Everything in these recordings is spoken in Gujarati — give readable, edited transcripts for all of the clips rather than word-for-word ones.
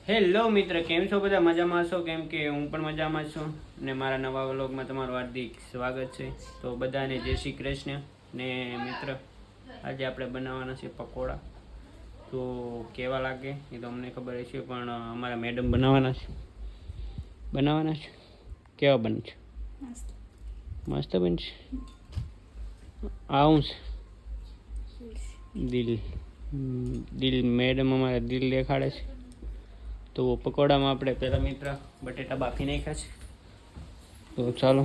હેલો મિત્ર, કેમ છો બધા? મજામાં છો? કેમ કે હું પણ મજામાં છું ને મારા નવા વ્લોગમાં તમારું હાર્દિક સ્વાગત છે. તો બધાને જય શ્રી કૃષ્ણ. ને મિત્ર, આજે આપણે બનાવવાના છે પકોડા. તો કેવા લાગે એ તો અમને ખબર હશે, પણ અમારા મેડમ બનાવવાના છે. કેવા બને છે? મસ્ત બનશે. આવું છે દિલ મેડમ અમારા દિલ દેખાડે છે. તો પકોડામાં આપણે પહેલા મિત્ર બટેટા બાફી નાખ્યા છે. તો ચાલો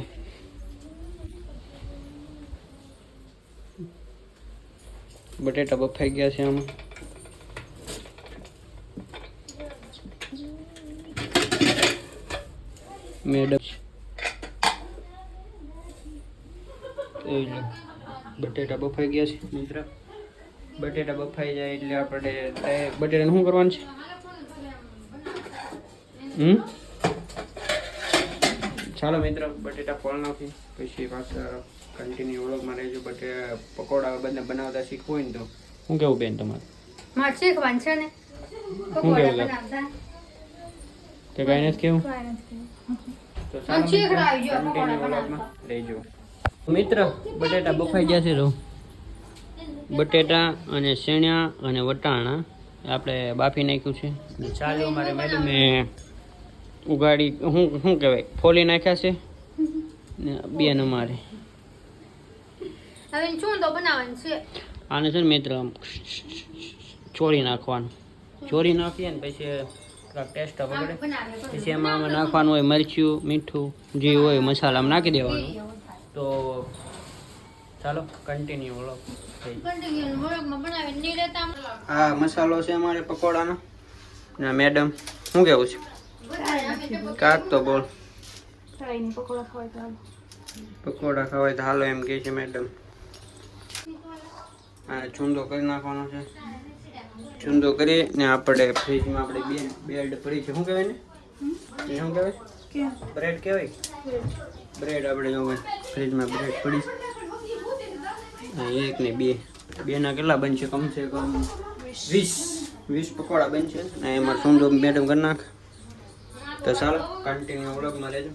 બટેટા બફાઈ ગયા છે. આમાં મેડમ બટેટા બફાઈ ગયા છે મિત્ર. બટેટા બફાઈ જાય એટલે આપણે બટેટાને શું કરવાનું છે? ચાલો મિત્ર, બટેટા ફોલ નાખી પછી પાછા કન્ટિન્યુ વ્લોગમાં રહેજો. પકોડા બંને બનાવતા શીખવું હોય ને તો શું કેવું બેન તમારે? શીખવાનું છે ને શું કેવું કે કઈ નથી કેવું? તો ચાલો કન્ટિન્યુ વ્લોગમાં રહેજો. મિત્ર, બટેટા બફાઈ ગયા છે. બટેટા અને શેણ્યા અને વટાણા આપણે બાફી નાખ્યું છે. ચાલો અમારે મેડમે ઉગાડી શું કહેવાય ફોલી નાખ્યા છે ને બેન અમારે હવે શું તો બનાવવાનું છે. આને છે ને મિત્ર ચોરી નાખવાનું. ચોરી નાખીએ ને પછી ટેસ્ટ બગડે. પછી એમાં નાખવાનું હોય મરચું, મીઠું, જે હોય મસાલામાં નાખી દેવાનું. તો ચાલો કન્ટિન્યુ વ્લોગ. હા, મસાલો છે અમારે પકોડાનો. ને મેડમ શું કેવું છે? કાક તો બોલ. પકોડા ખવાય તો હાલો એમ કે છે મેડમ. આ ચૂંદો કરી નાખવાનો છે. ચૂંદો કરી ને આપણે ફ્રીજમાં આપણે બ્રેડ પડી છે. શું કહેવાય ને? શું કહેવાય? બ્રેડ કહેવાય. બ્રેડ આપણે જો ફ્રીજમાં બ્રેડ પડી એક ને બે ના કેટલા બનશે? કમસે કમ 20 પકોડા બનશે. ને એમાં ચૂંદો મેડમ કરી નાખ. તો ચાલો કન્ટિન્યુ વ્લોગમાં રહેજો.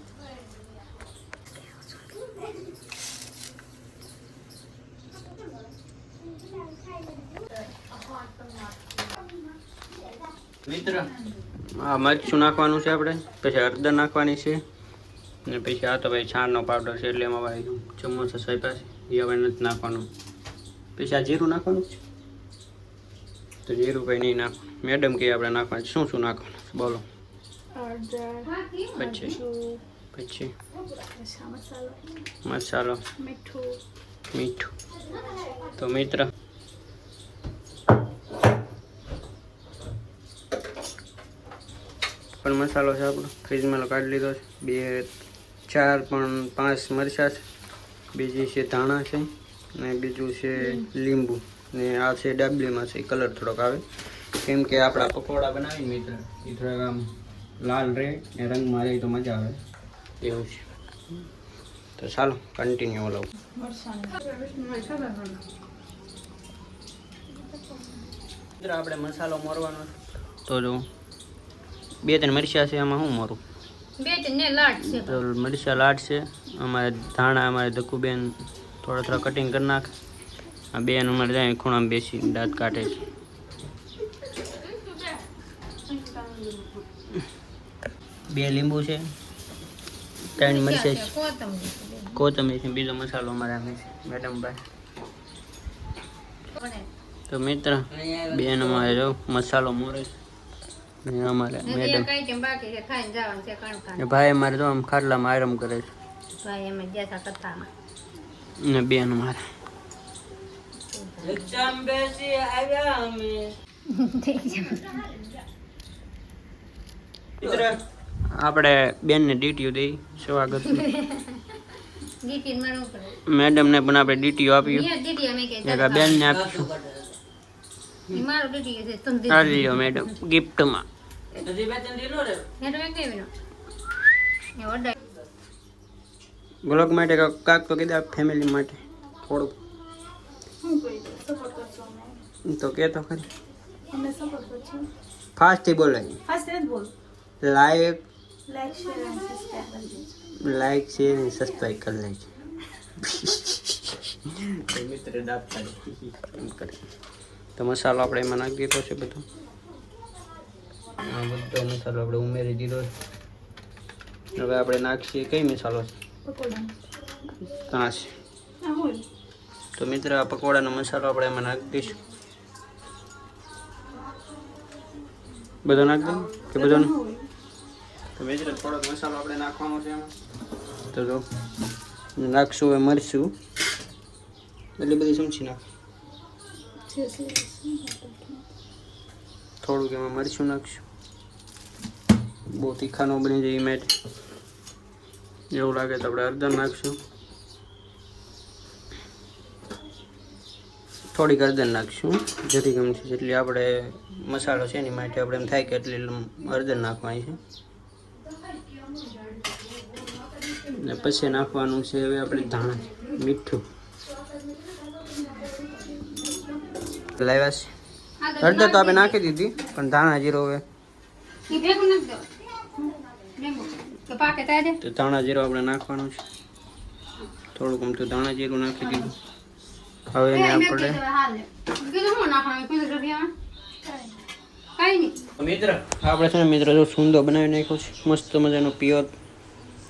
મિત્ર, આ મરચું નાખવાનું છે આપણે, પછી હળદર નાખવાની છે, ને પછી આ તો ભાઈ છાણનો પાવડર છે એટલે એમાં ભાઈ ચમચો સાઈપા છે એ હવે નથી નાખવાનું. પછી આ જીરું નાખવાનું છે. તો જીરું કંઈ નહીં નાખવાનું. મેડમ કે આપણે નાખવાનું. શું નાખવાનું બોલો? પછી મસાલો, મીઠું. તો મિત્ર, પણ મસાલો છે આપણો ફ્રીજમાં કાઢી લીધો છે. 4-5 મરચાં છે, બીજી છે ધાણા છે, ને બીજું છે લીંબુ, ને આ છે ડાબલીમાં છે. કલર થોડોક આવે કેમ કે આપણા પકોડા બનાવીને મિત્ર એ થોડાક આમ લાલ રહે ને રંગમાં રહે તો મજા આવે એવું છે. તો ચાલો કન્ટિન્યુ લઉં. મિત્ર, આપણે મસાલો મોરવાનો તો જો 2-3 મરચાં છે. આમાં શું મોરું? મરચાં લાટ છે. અમારે ધાણા અમારે ધક્કુબેન થોડા કટિંગ કરી નાખે. આ બેન અમારે જાય ખૂણામાં બેસી દાંત કાઢે છે. 2 લીંબુ છે, 3 મરચાં છે, કોથમીર છે, બીજો મસાલો અમારે આવે છે મેડમભાઈ. તો મિત્ર, બેન અમારે જો મસાલો મોરે છે. અમારે મેડમ ભાઈ અમારે તો આમ ખાટલામાં આરામ કરે છે. ને બેન અમારે આપણે બેનને ડીટીયુ દઈ સ્વાગત. મેડમ ને પણ આપણે ડીટીયુ આપ્યું. બેનને આપીશું. આ લ્યો મેડમ ગિફ્ટમાં. બ્લોગ માટે કાક તો કીધા ફેમિલી માટે થોડુંક તો કે તો ખરી. તમને સપોર્ટ કરજો. ફાસ્ટ થી બોલાય. ફાસ્ટ જ બોલ. લાઈક લાઈક શેર અને સબસ્ક્રાઇબ કરી દેજો. લાઈક શેર અને સબસ્ક્રાઇબ કરી લેજો. મિત્ર દાબ કરે. તો મસાલો આપણે એમાં નાખી દીધો છે બધો. આ બધો મસાલો આપણે ઉમેરી દીધો છે. હવે આપણે નાખીએ કઈ મસાલો છે? પકોડા. કાંસ. આ હોય. તો મિત્ર આ પકોડાનો મસાલો આપણે એમાં નાખી દઈશું. બધો નાખી દઉં કે બધો નહીં? તો મિત્ર થોડોક મસાલો આપણે નાખવાનો છે એમાં. તો જો નાખશું એ મરચું એટલી બધી ચમચી નાખ. થોડુંક એમાં મરચું નાખશું. બહુ તીખા ન બની જાય એ માટે એવું લાગે તો આપણે હળદર નાખશું. થોડીક હળદર નાખશું જેથી ગમશે જેટલી આપણે મસાલો છે એની માટે આપણે એમ થાય કે એટલી હળદર નાખવાની છે. ને પછી નાખવાનું છે હવે આપણે ધાણા મીઠું લાવ્યા છે. હળદર તો આપણે નાખી દીધી પણ ધાણા જીરો હવે ઈ ભેગું નાખ દો. તો પાકે તારે તો ધાણા જીરો આપણે નાખવાનું છે. થોડુંક આમ તો ધાણા જીરું નાખી દીધું. હવે એને આપણે કીધું હું નાખવાનું કીધું રવિયા કાઈ નહીં. મિત્ર આપણે છે ને મિત્ર જો સુંદર બનાવી નાખ્યો છે મસ્ત મજાનો પ્યોર.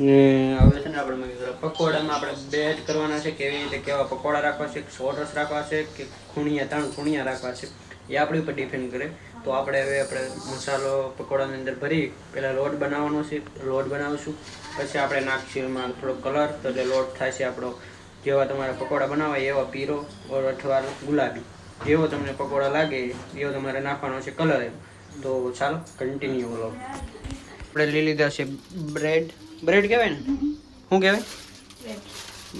ને હવે છે ને આપણે મિત્ર પકોડામાં આપણે બે જ કરવાના છે. કેવી રીતે કેવા પકોડા રાખવા છે, સોરસ રાખવા છે કે ખૂણિયા 3 ખૂણિયા રાખવા છે એ આપણી ઉપર ડિપેન્ડ કરે. તો આપણે હવે આપણે મસાલો પકોડાની અંદર ભરી પહેલાં લોટ બનાવવાનો છે. લોટ બનાવીશું પછી આપણે નાખીશું એમાં થોડો કલર તો એટલે લોટ થાય છે આપણો જેવા તમારે પકોડા બનાવાય એવા પીરો અથવા ગુલાબી જેવો તમને પકોડા લાગે એવો તમારે નાખવાનો છે કલર એમ. તો ચાલો કન્ટિન્યુ બોલો. આપણે લઈ લીધા છે બ્રેડ. બ્રેડ કહેવાય ને? શું કહેવાય?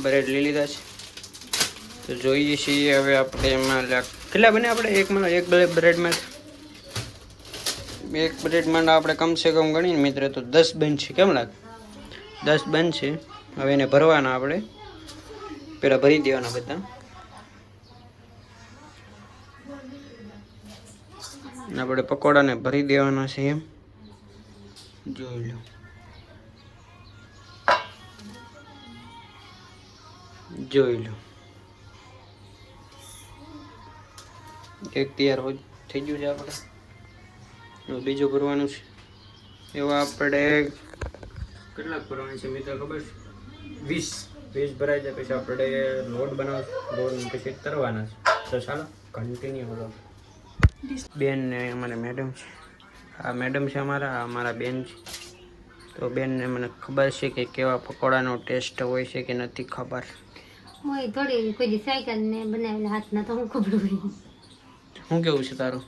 બ્રેડ લઈ લીધા છે. તો જોઈએ છીએ હવે આપણે એમાં કેટલા બને આપણે એક બ્રેડમાં એક બ્રેડમાં આપણે કમસે કમ ગણીને મિત્ર તો 10 બનશે. કેમ લાગે? 10 બનશે. હવે એને ભરવાના આપણે પેલા ભરી દેવાના બધા. આપણે પકોડાને ભરી દેવાના છે એમ જોઈ લો. જોઈ લો એક તૈયાર થઈ ગયું છે. આપણે બીજું ભરવાનું છે. એવા આપણે કેટલાક ભરવાની છે મિત્ર ખબર છે? 20 ભરાઈ જાય પછી આપણે લોટ બનાવશું. લોટ પછી તરવાના છે. તો ચાલો કન્ટિન્યુ કરો. બેન ને અમારે મેડમ છે. આ મેડમ છે અમારા બેન છે. તો બેનને મને ખબર છે કે કેવા પકોડાનો ટેસ્ટ હોય છે કે નથી ખબર. હોય થોડી કોઈ સાયકલ ને બનાવેલા હાથના તો હું ખબર હોય. શું કેવું છે તારું?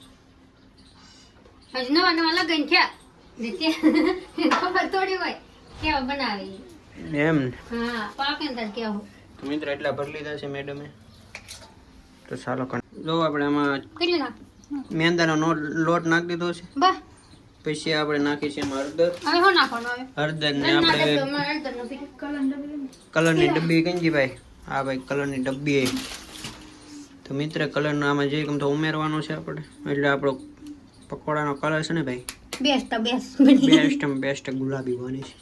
હજી નવા લગન થયા ને ખબર થોડી હોય કેવા બનાવી એમ ને? હા પાકે ને તાર કેવું. તો મિત્ર એટલા ભરી લીધા છે મેડમે. તો ચાલો જો આપણે આમાં કેટલી નાખ મેંદાનો લોટ નાખી દીધો છે. બા પછી આપણે નાખી છે એમાં હળદર. હવે શું નાખવાનું? હવે હળદર ને આપણે કલરની ડબ્બી કંજી ભાઈ. હા ભાઈ કલરની ડબ્બી. તો મિત્ર કલરનો આમાં જે ગમતો ઉમેરવાનો છે આપણે એટલે આપણો પકોડાનો કલર છે ને ભાઈ બેસ્ટ ગુલાબી બને છે.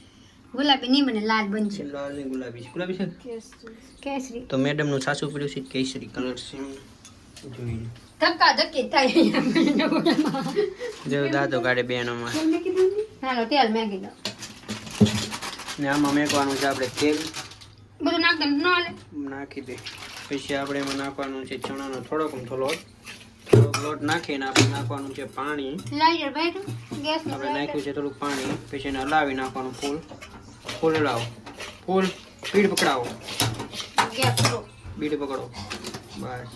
ગુલાબી નહીં બને લાલ બનશે. લાલ ને ગુલાબી છે. ગુલાબી છે કેસરી. તો મેડમ નું સાસુ પડ્યું છે કેસરી કલર છે. જોઈ ધક્કા ધક્કી થાય જો દાદો ગાડે બેનોમાં. હાલો તેલ મેગી દો ને આમાં મેકવાનું છે આપણે તેલ. બધું નાખ દે ન હાલે નાખી દે. પછી આપણે એમાં નાખવાનું છે ચણાનો થોડોક લોટ લોટ નાખીને આપણે નાખવાનું છે પાણી. લાઈટર ભાઈ ગેસ આપણે નાખ્યું છે થોડુંક પાણી. પછી એને હલાવી નાખવાનું ફૂલ હલાવો. ફૂલ સ્પીડ પકડાવો. ગેસ કરો બીડ પકડો બસ.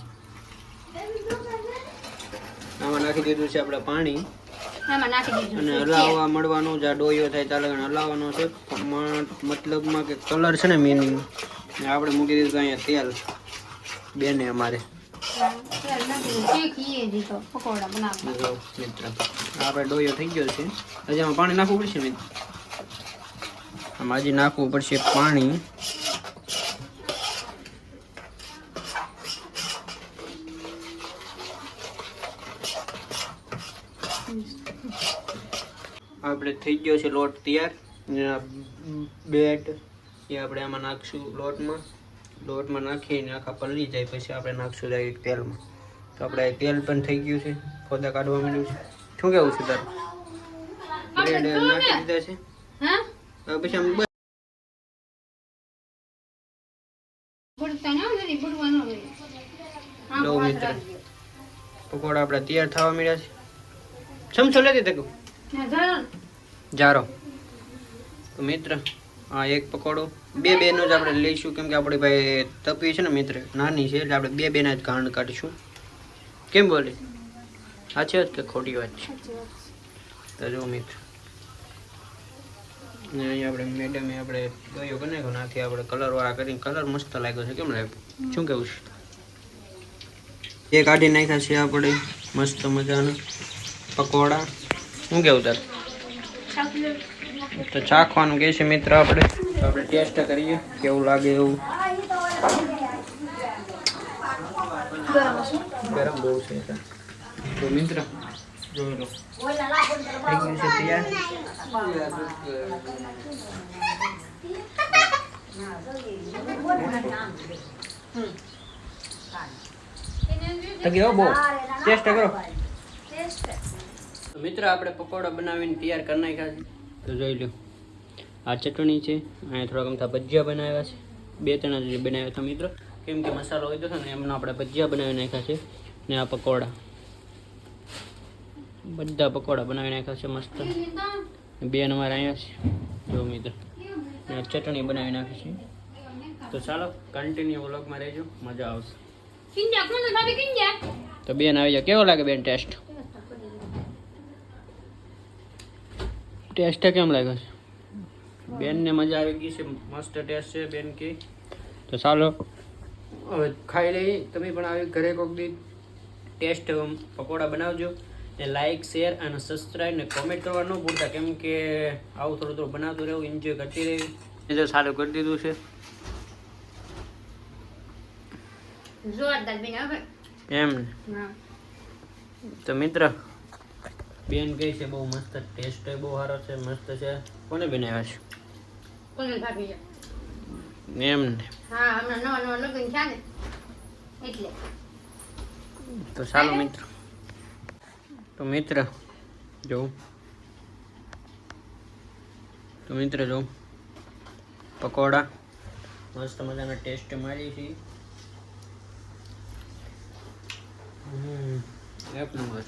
આમાં નાખી દીધું છે આપણે પાણી આમાં નાખી દીધું અને હલાવવા મળવાનું. જ્યાં ડોયો થાય ત્યાં હલાવવાનો છે. મતલબમાં કે કલર છે ને મિનિંગ. આપણે મૂકી દીધું અહીંયા તેલ બેને અમારે. પકોડા બનાવવા મિત્ર આપણે ડોયો થઈ ગયો છે. હજી આમાં પાણી નાખવું પડશે મિત્ર. આમાં હજી નાખવું પડશે પાણી. આપણે થઈ ગયો છે લોટ તૈયાર. બેટ એ આપણે આમાં નાખશું લોટમાં નાખીને આખા પલળી જાય પછી આપણે નાખશું ડાયરેક્ટ તેલમાં. તો આપણે તેલ પણ થઈ ગયું છે, ખોદા કાઢવા માંડ્યું છે. શું કેવું છે તારું? બ્રેડ નાખી દીધા છે. હા હવે પછી આમ બુડતા ન હોય બુડવાનો હોય લો મિત્ર, પકોડા આપણા તૈયાર થવા માંડ્યા છે. ચમચો લેતી તકું ના જારો જારો. તો મિત્ર આ એક પકોડો બે નો જ આપણે લઈશું, કેમ કે આપણી ભાઈ તપી છે ને મિત્ર, નાની છે એટલે આપણે બે ના જ ગાંડ કાઢીશું. કેમ બોલે? સાચી વાત કે ખોટી વાત છે? તો જો મિત્ર, ને અહીંયા આપણે મેડમે આપણે ગયો કરી નાખ્યો, નાથી આપણે કલરવાળા કરીને કલર મસ્ત લાગ્યો છે. કેમ લાગ્યો? શું કેવું છે? એ કાઢી નાખ્યા છે આપણે મસ્ત મજાના પકોડા. શું કેવું તાર? તો ચાખવાનું કે છે મિત્ર આપણે, તો આપણે ટેસ્ટ કરીએ કેવું લાગે એવું. ગરમ બહુ છે તો મિત્ર જોઈ લો. થઈ ગયું છે તૈયાર. બહુ ટેસ્ટ કરો મિત્ર. આપણે પકોડા બનાવીને તૈયાર કરી નાખ્યા છે. તો જોઈ લો, આ ચટણી છે, અહીંયા થોડાક અમથા ભજીયા બનાવ્યા છે, 2-3 જ બનાવ્યા હતા મિત્ર, કેમ કે મસાલો હોય તો છે ને એમનો આપણે ભજીયા બનાવી નાખ્યા છે. ને આ પકોડા, બધા પકોડા બનાવી નાખ્યા છે મસ્ત. 2 અમારે અહીંયા છે જો મિત્ર, ને આ ચટણી બનાવી નાખી છે. તો ચાલો કન્ટિન્યુ વ્લોગમાં રહેજો, મજા આવશે. કિંજા કોણ ભાભી કિંજા તો બેન આવી જાય. કેવો લાગે બેન ટેસ્ટ? ટેસ્ટ કેમ લાગ્યો છે? બેનને મજા આવી ગઈ છે, મસ્ત ટેસ્ટ છે બેન કે. તો ચાલો હવે ખાઈ લઈએ. તમે પણ આવી ઘરે કોક દી ટેસ્ટ પકોડા બનાવજો. ને લાઈક, શેર અને સબસ્ક્રાઈબ ને કોમેન્ટ કરવા ન ભૂલતા, કેમ કે આવું થોડું થોડું બનાવતું રહેવું, એન્જોય કરતી રહેવી. એ જો સારું કરી દીધું છે જોરદાર બનાવે એમ. હા તો મિત્ર બેન કહે છે બહુ મસ્ત ટેસ્ટ, બહુ સારો છે, મસ્ત છે. કોને બનાવ્યા છે? કોણ ભાભી એમ ને. હા હમણાં નવા લગ્ન થયા ને એટલે. તો ચાલો મિત્ર. તો મિત્ર જો પકોડા મસ્ત મજાના ટેસ્ટ મારી છે. એક નંબર.